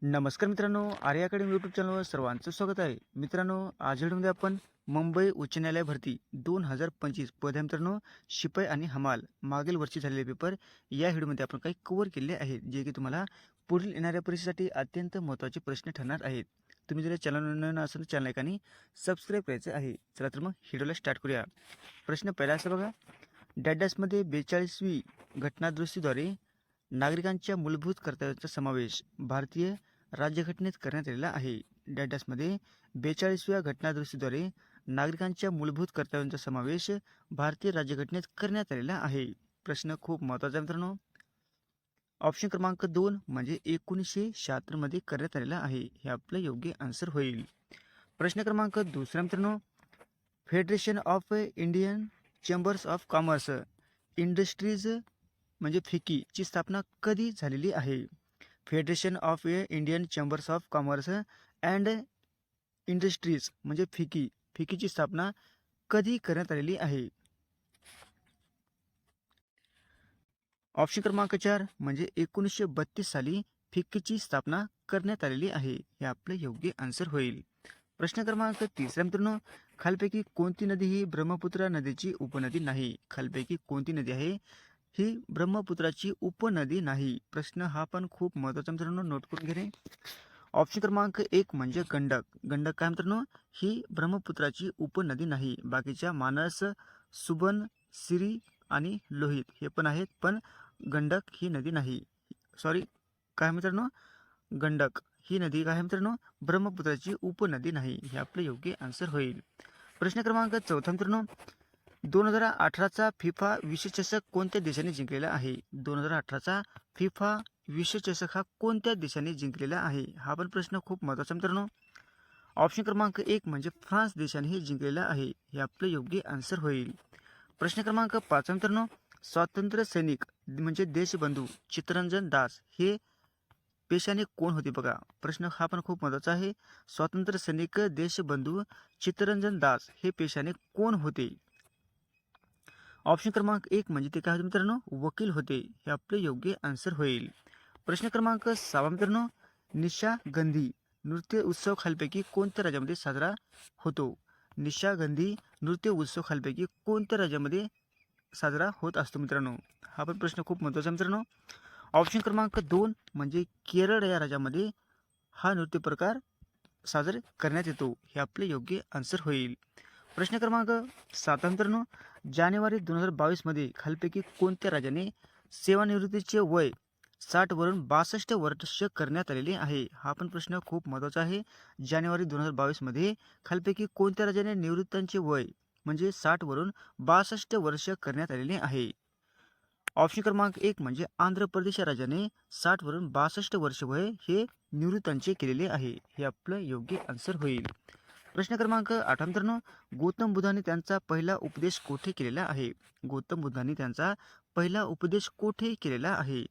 नमस्कार मित्रांनो, आर्य academy YouTube चॅनलवर सर्वांचं स्वागत आहे. मित्रांनो, आज व्हिडिओमध्ये आपण मुंबई उच्च न्यायालय भरती 2025 पद आहे मित्रांनो, शिपाई आणि हमाल मागील वर्षी झालेले पेपर या व्हिडिओमध्ये आपण काही कव्हर केले आहेत, जे की तुम्हाला पुढील येणाऱ्या परीक्षेसाठी अत्यंत महत्त्वाचे प्रश्न ठरणार आहेत. तुम्ही जर चॅनल नवीन असेल तर चॅनल एकाने सबस्क्राईब करायचे आहे. चला तर मग व्हिडिओला स्टार्ट करूया. प्रश्न पहिला असं बघा, डॅडॅसमध्ये 42वी घटनादुरुस्तीद्वारे नागरिकांच्या मूलभूत कर्तव्यांचा समावेश भारतीय राज्यघटनेत करण्यात आलेला आहे. डॅडॅसमध्ये 42व्या घटनादुरुस्तीद्वारे नागरिकांच्या मूलभूत कर्तव्यांचा समावेश भारतीय राज्यघटनेत करण्यात आलेला आहे. प्रश्न खूप महत्त्वाचा आहे मित्रांनो. ऑप्शन क्रमांक 2 म्हणजे 1976 मध्ये करण्यात आलेला आहे. हे आपलं योग्य आन्सर होईल. प्रश्न क्रमांक दुसरा मित्रांनो, federation of Indian chambers of commerce industries म्हणजे फिकी ची स्थापना कधी झालेली आहे? Federation of Indian chambers of commerce and industries म्हणजे फिकीची स्थापना कधी करण्यात आलेली आहे? ऑप्शन क्रमांक 4 म्हणजे 1932 साली फिकीची स्थापना करण्यात आलेली आहे. हे आपलं योग्य आन्सर होईल. प्रश्न क्रमांक तिसरा मित्रांनो, खालपैकी कोणती नदी ही ब्रह्मपुत्रा नदीची उपनदी नाही? खालपैकी कोणती नदी आहे ही ब्रह्मपुत्राची उपनदी नाही? प्रश्न हा पण खूप महत्त्वाचा मित्रांनो, नोट करून घे. ऑप्शन क्रमांक 1 म्हणजे गंडक. गंडक काय मित्रांनो, ही ब्रह्मपुत्राची उपनदी नाही. बाकीच्या मानस, सुबन, सिरी आणि लोहित हे पण आहेत, पण गंडक ही नदी नाही. सॉरी, काय मित्रांनो, गंडक ही नदी काय मित्रांनो, ब्रह्मपुत्राची उपनदी नाही. हे आपलं योग्य आन्सर होईल. प्रश्न क्रमांक 4 मित्रांनो, 2018चा फिफा विश्वचषक कोणत्या देशाने जिंकलेला आहे? 2018चा फिफा विश्वचषक हा कोणत्या देशाने जिंकलेला आहे? हा पण प्रश्न खूप महत्त्वाचा मित्रांनो. ऑप्शन क्रमांक 1 म्हणजे फ्रान्स देशाने हे जिंकलेला आहे. हे आपलं योग्य आन्सर होईल. प्रश्न क्रमांक 5 मित्रांनो, स्वातंत्र्य सैनिक म्हणजे देशबंधू चित्तरंजन दास हे पेशाने कोण होते? बघा, प्रश्न हा पण खूप महत्त्वाचा आहे. स्वातंत्र्य सैनिक देशबंधू चित्तरंजन दास हे पेशाने कोण होते? ऑप्शन क्रमांक 1 म्हणजे ते काय होते मित्रांनो, वकील होते. हे आपले योग्य आन्सर होईल. प्रश्न क्रमांक 6 मित्रांनो, निशागंधी नृत्य उत्सव खालपैकी कोणत्या राज्यामध्ये साजरा होतो? निशागंधी नृत्य उत्सव खालपैकी कोणत्या राज्यामध्ये साजरा होत असतो मित्रांनो? हा पण प्रश्न खूप महत्त्वाचा मित्रांनो. ऑप्शन क्रमांक 2 म्हणजे केरळ या राज्यामध्ये हा नृत्य प्रकार साजरे करण्यात येतो. हे आपले योग्य आन्सर होईल. प्रश्न क्रमांक 7 मित्रांनो, जानेवारी 2022 मध्ये खालपैकी कोणत्या राज्याने सेवानिवृत्तीचे वय 60 वरून 62 वर्ष करण्यात आलेले आहे? हा पण प्रश्न खूप महत्त्वाचा आहे. जानेवारी 2022 मध्ये खालपैकी कोणत्या राज्याने निवृत्तांचे वय म्हणजे 60 वरून 62 वर्ष करण्यात आलेले आहे? ऑप्शन क्रमांक 1 म्हणजे आंध्र प्रदेश या राज्याने 60 वरून 62 वर्ष वय हे निवृत्तांचे केलेले आहे. हे आपलं योग्य आन्सर होईल. प्रश्न क्रमांक 8 मित्रांनो, गौतम बुद्धांनी त्यांचा पहिला उपदेश कोठे केलेला आहे? गौतम बुद्धांनी त्यांचा पहिला उपदेश कोठे केलेला आहे?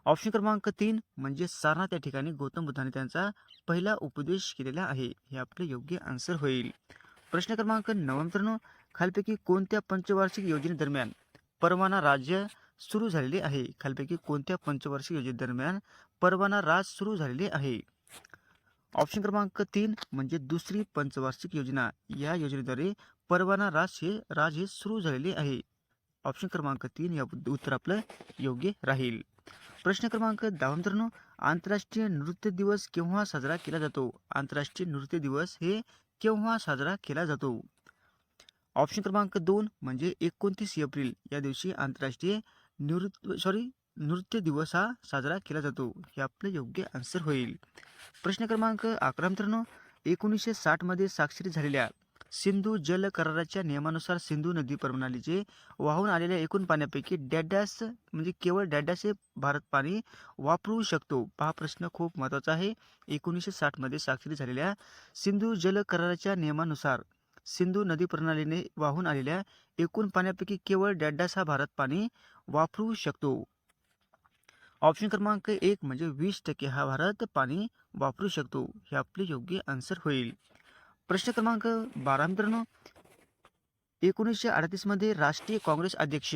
ऑप्शन क्रमांक 3 म्हणजे सारनाथ या ठिकाणी गौतम बुद्धांनी त्यांचा पहिला उपदेश केलेला आहे. हे आपले योग्य आन्सर होईल. प्रश्न क्रमांक 9 मित्रांनो, खालपैकी कोणत्या पंचवार्षिक योजनेदरम्यान परवाना राज्य सुरू झालेले आहे? खालपैकी कोणत्या पंचवार्षिक योजनेदरम्यान परवाना राज सुरू झालेले आहे? ऑप्शन क्रमांक 3 म्हणजे दुसरी पंचवार्षिक योजना. या योजनेद्वारे परवाना राज हे सुरू झालेले आहे. ऑप्शन क्रमांक 3 या उत्तर आपलं योग्य राहील. प्रश्न क्रमांक 10 मित्रांनो, आंतरराष्ट्रीय नृत्य दिवस केव्हा साजरा केला जातो? आंतरराष्ट्रीय नृत्य दिवस हे केव्हा साजरा केला जातो? ऑप्शन क्रमांक 2 म्हणजे 29 एप्रिल या दिवशी आंतरराष्ट्रीय नृत्य दिवस हा साजरा केला जातो. हे आपलं योग्य आन्सर होईल. प्रश्न क्रमांक 11 मित्रांनो, 1960 मध्ये स्वाक्षरी झालेल्या सिंधू जल कराराच्या नियमानुसार सिंधू नदी प्रणालीचे वाहून आलेल्या एकूण पाण्यापैकी डॅडॅस म्हणजे केवळ डॅडॅस हे भारत पाणी वापरू शकतो. हा प्रश्न खूप महत्त्वाचा आहे. 1960 मध्ये स्वाक्षरी झालेल्या सिंधू जल कराराच्या नियमानुसार सिंधू नदी प्रणालीने वाहून आलेल्या एकूण पाण्यापैकी केवळ डॅडॅस हा भारत पाणी वापरू शकतो. ऑप्शन क्रमांक 1 म्हणजे 20% हा भारत पाणी वापरू शकतो. हे आपले योग्य आन्सर होईल. प्रश्न क्रमांक 12 मित्रांनो, 1938 मध्ये राष्ट्रीय काँग्रेस अध्यक्ष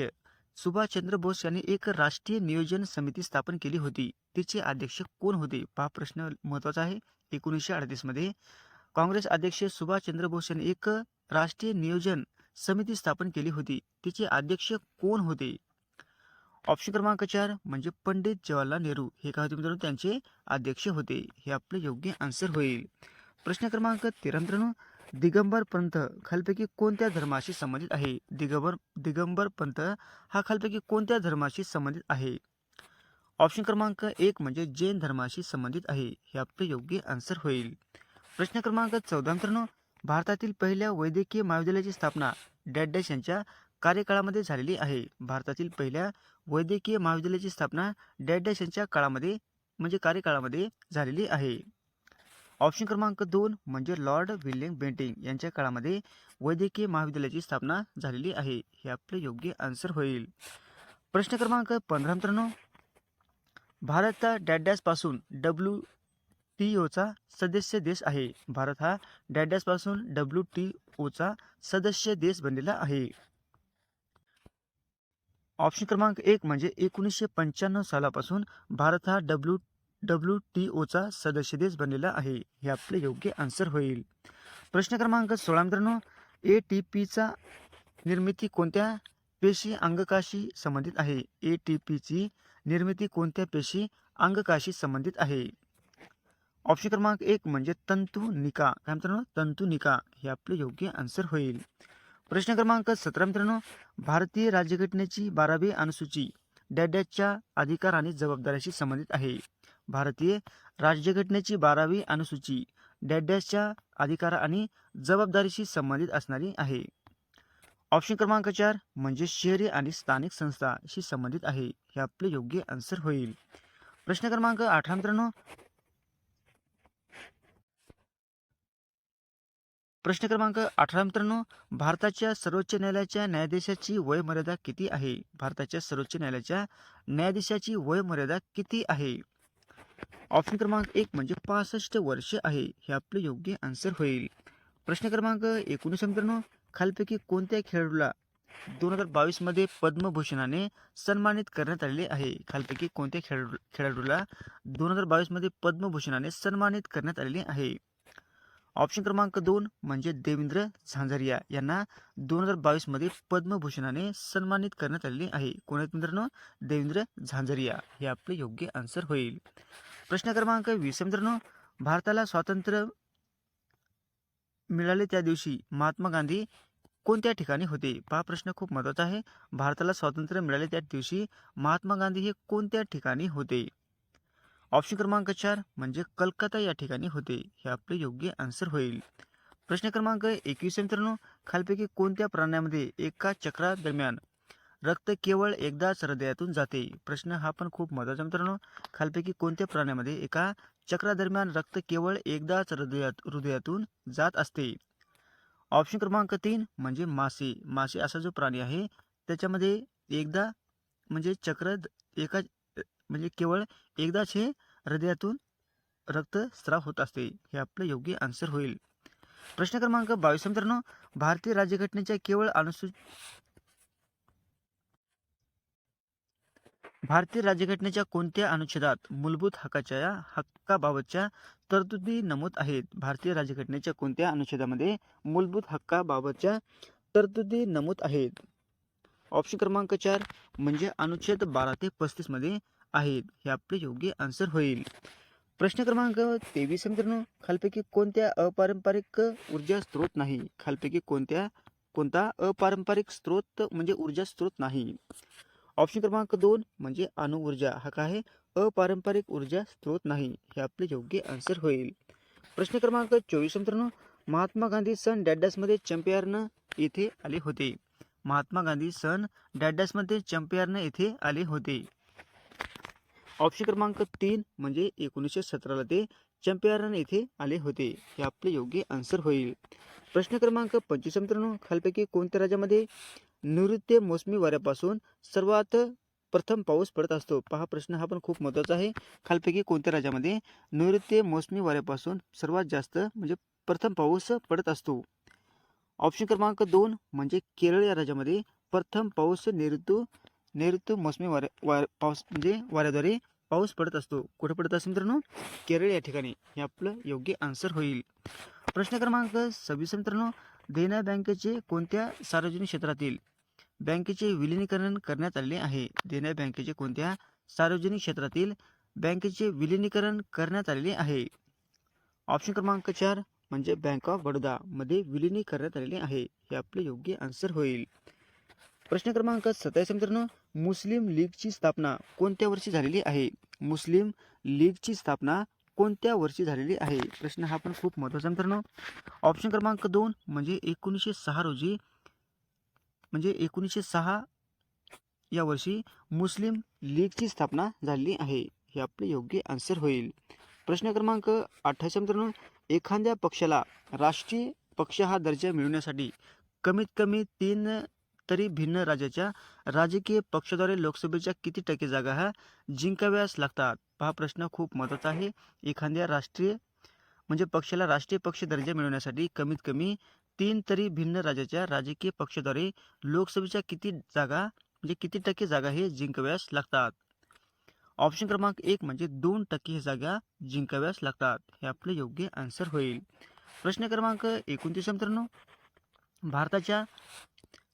सुभाषचंद्र बोस यांनी एक राष्ट्रीय नियोजन समिती स्थापन केली होती, तिचे अध्यक्ष कोण होते? पहा प्रश्न महत्वाचा आहे. 1938 मध्ये काँग्रेस अध्यक्ष सुभाषचंद्र बोस यांनी एक राष्ट्रीय नियोजन समिती स्थापन केली होती, तिचे अध्यक्ष कोण होते? ऑप्शन क्रमांक 4 म्हणजे पंडित जवाहरलाल नेहरू हे काय होते मित्रांनो? त्यांचे अध्यक्ष होते. हे आपले योग्य आन्सर होईल. प्रश्न क्रमांक 13 मित्रांनो, दिगंबर पंथ खालपैकी कोणत्या धर्माशी संबंधित आहे? दिगंबर पंथ हा खालपैकी कोणत्या धर्माशी संबंधित आहे? ऑप्शन क्रमांक 1 म्हणजे जैन धर्माशी संबंधित आहे. हे आपले योग्य आन्सर होईल. प्रश्न क्रमांक 14 मित्रांनो, भारतातील पहिल्या वैद्यकीय महाविद्यालयाची स्थापना डॅश यांच्या कार्यकाळामध्ये झालेली आहे. भारतातील पहिल्या वैद्यकीय महाविद्यालयाची स्थापना डॅश यांच्या काळामध्ये म्हणजे कार्यकाळामध्ये झालेली आहे. ऑप्शन क्रमांक 2 म्हणजे लॉर्ड विल्यम बेंटिंक यांच्या काळामध्ये वैद्यकीय महाविद्यालयाची स्थापना झालेली आहे. हे आपले योग्य आन्सर होईल. प्रश्न क्रमांक 15 मित्रांनो, भारत हा डॅश पासून WTOचा सदस्य देश आहे. भारत हा डॅश पासून WTOचा सदस्य देश बनलेला आहे. ऑप्शन क्रमांक 1 म्हणजे 1995 सालापासून भारत हा WTOचा सदस्य देश बनलेला आहे. हे आपले योग्य आन्सर होईल. प्रश्न क्रमांक 16 मित्रांनो, ATPचा निर्मिती कोणत्या पेशी अंगकाशी संबंधित आहे? ATPची निर्मिती कोणत्या पेशी अंगकाशी संबंधित आहे? ऑप्शन क्रमांक 1 म्हणजे तंतुनिका. काय मित्रांनो? तंतुनिका. हे आपले योग्य आन्सर होईल. प्रश्न क्रमांक 17 मित्रांनो, भारतीय राज्यघटनेची 12वी अनुसूची डॅशच्या अधिकार आणि जबाबदाऱ्याशी संबंधित आहे. भारतीय राज्यघटनेची 12वी अनुसूची डॅशच्या अधिकार आणि जबाबदारीशी संबंधित असणारी आहे. ऑप्शन क्रमांक 4 म्हणजे शहरी आणि स्थानिक संस्थाशी संबंधित आहे. हे आपले योग्य आन्सर होईल. प्रश्न क्रमांक 18 मित्रांनो, प्रश्न क्रमांक 18 मित्रांनो, भारताच्या सर्वोच्च न्यायालयाच्या न्यायाधीशाची वयमर्यादा किती आहे? भारताच्या सर्वोच्च न्यायालयाच्या न्यायाधीशाची वयमर्यादा किती आहे? ऑप्शन क्रमांक 1 म्हणजे 65 वर्ष आहे. हे आपले योग्य आन्सर होईल. प्रश्न क्रमांक 19 मित्रांनो, खालपैकी कोणत्या खेळाडूला 2022 मध्ये पद्मभूषणाने सन्मानित करण्यात आलेले आहे? खालपैकी कोणत्या खेळाडूला 2022 मध्ये पद्मभूषणाने सन्मानित करण्यात आलेले आहे? ऑप्शन क्रमांक 2 म्हणजे देवेंद्र झांझरिया यांना 2022 मध्ये पद्मभूषणाने सन्मानित करण्यात आलेले आहे. कोण आहेत मित्रांनो? देवेंद्र झांझरिया. हे आपले योग्य आन्सर होईल. प्रश्न क्रमांक 20 मित्रांनो, भारताला स्वातंत्र्य मिळाले त्या दिवशी महात्मा गांधी कोणत्या ठिकाणी होते? पहा प्रश्न खूप महत्त्वाचा आहे. भारताला स्वातंत्र्य मिळाले त्या दिवशी महात्मा गांधी हे कोणत्या ठिकाणी होते? ऑप्शन क्रमांक 4 म्हणजे कलकत्ता या ठिकाणी होते. हे आपले योग्य आन्सर होईल. प्रश्न क्रमांक 21 मित्रांनो, खालपैकी कोणत्या प्राण्यामध्ये एका चक्रादरम्यान रक्त केवळ एकदाच हृदयातून जाते? प्रश्न हा पण खूप महत्त्वाचा मित्रांनो. खालपैकी कोणत्या प्राण्यामध्ये एका चक्रादरम्यान रक्त केवळ एकदाच हृदयातून जात असते? ऑप्शन क्रमांक 3 म्हणजे मासे. मासे असा जो प्राणी आहे त्याच्यामध्ये एकदा म्हणजे एका म्हणजे केवळ एकदाच हे हृदयातून रक्तस्राव होत असते. हे आपलं योग्य आन्सर होईल. प्रश्न क्रमांक 22 मित्रांनो, भारतीय राज्यघटनेच्या केवळ भारतीय राज्यघटनेच्या कोणत्या अनुच्छेदात मूलभूत हक्काबाबतच्या तरतुदी नमूद आहेत? भारतीय राज्यघटनेच्या कोणत्या अनुच्छेदामध्ये मूलभूत हक्काबाबतच्या तरतुदी नमूद आहेत? ऑप्शन क्रमांक 4 म्हणजे अनुच्छेद 12 ते 35 मध्ये आहेत. हे आपले योग्य आन्सर होईल. प्रश्न क्रमांक 23 मित्रांनो, खालपैकी कोणत्या अपारंपरिक ऊर्जा स्रोत नाही? खालपैकी कोणता अपारंपरिक स्रोत म्हणजे ऊर्जा स्रोत नाही? ऑप्शन क्रमांक 2 म्हणजे अणुऊर्जा. हा काय अपारंपरिक ऊर्जा स्रोत नाही. हे आपले योग्य आन्सर होईल. प्रश्न क्रमांक 24 मित्रांनो, महात्मा गांधी सन डॅशमध्ये चंपारण येथे आले होते. महात्मा गांधी सन डॅशमध्ये चंपारण येथे आले होते. ऑप्शन क्रमांक 3 म्हणजे 1917 ते चंपारण येथे आले होते. हे आपले योग्य आन्सर होईल. प्रश्न क्रमांक 25 मित्रांनो, खालपैकी कोणत्या राज्यामध्ये नैऋत्य मोसमी वाऱ्यापासून सर्वात प्रथम पाऊस पडत असतो? पहा प्रश्न हा पण खूप महत्त्वाचा आहे. खालपैकी कोणत्या राज्यामध्ये नैऋत्य मोसमी वाऱ्यापासून सर्वात जास्त म्हणजे प्रथम पाऊस पडत असतो? ऑप्शन क्रमांक 2 म्हणजे केरळ या राज्यामध्ये प्रथम पाऊस नैऋत्य नैऋत्य मोसमी पाऊस म्हणजे वाऱ्याद्वारे पाऊस पडत असतो. कुठे पडत असतो मित्रांनो? केरळ या ठिकाणी. हे आपलं योग्य आन्सर होईल. प्रश्न क्रमांक 26 मित्रांनो, देना बँकेचे कोणत्या सार्वजनिक क्षेत्रातील बँकेचे विलिनीकरण करण्यात आले आहे? देना बँकेचे कोणत्या सार्वजनिक क्षेत्रातील बँकेचे विलिनीकरण करण्यात आलेले आहे? ऑप्शन क्रमांक 4 म्हणजे बँक ऑफ बडोदा मध्ये विलिनी करण्यात आलेले आहे. हे आपले योग्य आन्सर होईल. प्रश्न क्रमांक 27 मित्रांनो, मुस्लिम लीगची स्थापना कोणत्या वर्षी झालेली आहे? मुस्लिम लीगची स्थापना कोणत्या वर्षी झालेली आहे? प्रश्न हा पण खूप महत्त्वाचा मित्रांनो. ऑप्शन क्रमांक 2 म्हणजे 1906 रोजी, म्हणजे 1906 या वर्षी मुस्लिम लीगची स्थापना झालेली आहे. हे आपले योग्य आन्सर होईल. प्रश्न क्रमांक 28 मित्रांनो, एखाद्या पक्षाला राष्ट्रीय पक्ष हा दर्जा मिळवण्यासाठी कमीत कमी 3 तरी भिन्न राज्याच्या राजकीय पक्षाद्वारे लोकसभेच्या किती टक्के जागा ह्या जिंकाव्यास लागतात? हा प्रश्न खूप महत्त्वाचा आहे. एखाद्या राष्ट्रीय म्हणजे पक्षाला राष्ट्रीय पक्ष दर्जा मिळवण्यासाठी कमीत कमी 3 तरी भिन्न राज्याच्या राजकीय पक्षाद्वारे लोकसभेच्या किती जागा म्हणजे किती टक्के जागा हे जिंकाव्यास लागतात? ऑप्शन क्रमांक 1 म्हणजे 2% हे जागा जिंकाव्यास लागतात. हे आपले योग्य आन्सर होईल. प्रश्न क्रमांक 29 मित्रांनो, भारताच्या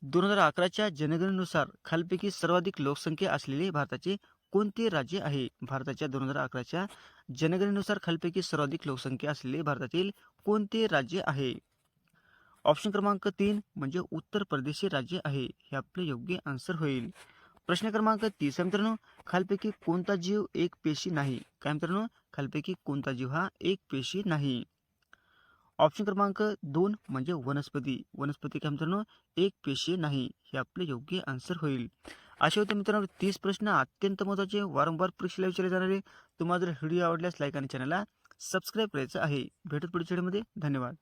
2011च्या जनगणनेनुसार खालीलपैकी सर्वाधिक लोकसंख्या असलेले भारताचे कोणते राज्य आहे? भारताच्या 2011च्या जनगणनेनुसार खालीलपैकी सर्वाधिक लोकसंख्या असलेले भारतातील कोणते राज्य आहे? ऑप्शन क्रमांक 3 म्हणजे उत्तर प्रदेश हे राज्य आहे. हे आपले योग्य आन्सर होईल. प्रश्न क्रमांक 30 मित्रांनो, खालीलपैकी कोणता जीव एक पेशी नाही? काय मित्रांनो? खालीलपैकी कोणता जीव हा एक पेशी नाही? ऑप्शन क्रमांक 2 म्हणजे वनस्पती. वनस्पती काय मित्रांनो? एक पेशी नाही. हे आपले योग्य आन्सर होईल. असे होते मित्रांनो 30 प्रश्न अत्यंत महत्त्वाचे, वारंवार परीक्षेला विचारले जाणारे. तुम्हाला जर व्हिडिओ आवडल्यास लाईक आणि चॅनलला सबस्क्राईब करायचं आहे. भेटत पुढच्या व्हिडिओमध्ये. धन्यवाद.